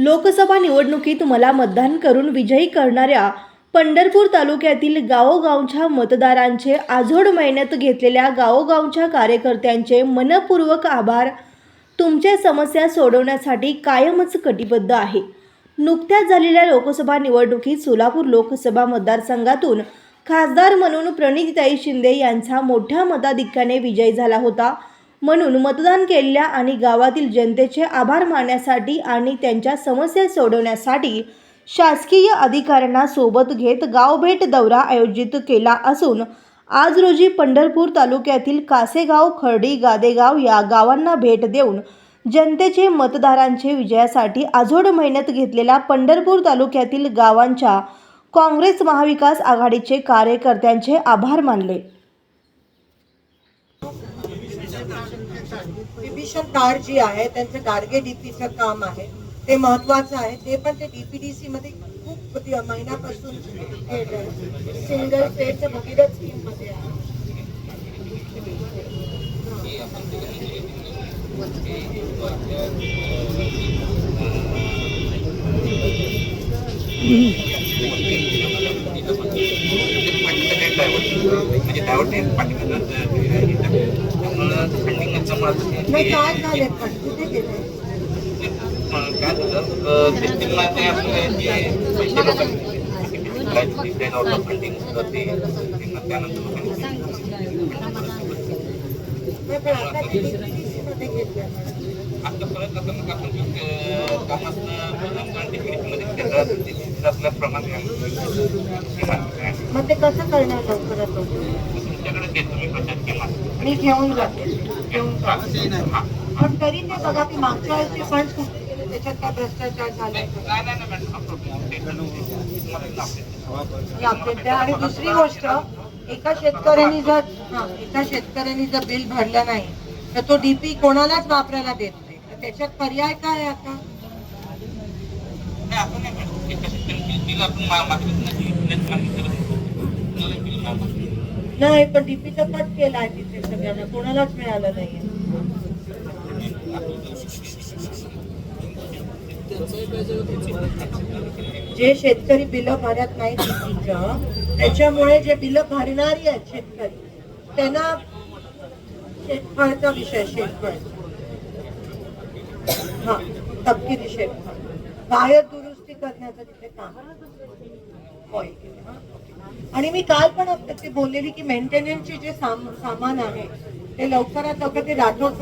लोकसभा निवडणुकीत मला मतदान करून विजयी करणाऱ्या पंढरपूर तालुक्यातील गावोगावच्या मतदारांचे आझोड मेहनत घेतलेल्या गावोगावच्या कार्यकर्त्यांचे मनपूर्वक आभार. तुमच्या समस्या सोडवण्यासाठी कायमच कटिबद्ध आहे. नुकत्याच झालेल्या लोकसभा निवडणुकीत सोलापूर लोकसभा मतदारसंघातून खासदार म्हणून प्रणितीताई शिंदे यांचा मोठ्या मताधिक्याने विजय झाला होता. म्हणून मतदान केलेल्या आणि गावातील जनतेचे आभार मानण्यासाठी आणि त्यांच्या समस्या सोडवण्यासाठी शासकीय अधिकाऱ्यांना सोबत घेत गावभेट दौरा आयोजित केला असून आज रोजी पंढरपूर तालुक्यातील कासेगाव, खर्डी, गादेगाव या गावांना भेट देऊन जनतेचे मतदारांचे विजयासाठी आझोड मेहनत घेतलेल्या पंढरपूर तालुक्यातील गावांच्या काँग्रेस महाविकास आघाडीचे कार्यकर्त्यांचे आभार मानले. विभीषण कार्ड जी आहे त्यांचं गाडगे डीपीचं काम आहे ते महत्वाचं आहे. ते पण ते डीपीडीसी मध्ये खूप महिन्यापासून सिंगल फेज भगीरथ स्कीम मध्ये आहे. नाही काय झाले पण कुठे गेले मग ते कसं करणार लवकरात मी घेऊन जाते पण तरी ते बघा की मागच्या वेळेस फंड कुठे गेले त्याच्यात काय भ्रष्टाचार झालाय का? आणि दुसरी गोष्ट एका शेतकऱ्यांनी जर बिल भरलं नाही तर तो डीपी कोणालाच वापरायला देत नाही. तर त्याच्यात पर्याय काय आता? नाही पण डीपीचा कट केला आहे तिथे सगळ्यांना, कोणालाच मिळालं नाहीये. जे शेतकरी बिलं भरत नाही डीपीचं त्याच्यामुळे जे बिलं भरणारी आहेत शेतकरी त्यांना शेतफळचा विषय शेतफळ तपकिरी शेतफळ बाहेर दुरुस्ती करण्याचं तिथे काम होय. आणि मी काल पण ते बोललेली की मेंटेनन्सचे जे सामान आहे ते लवकरात लवकर ते राठोड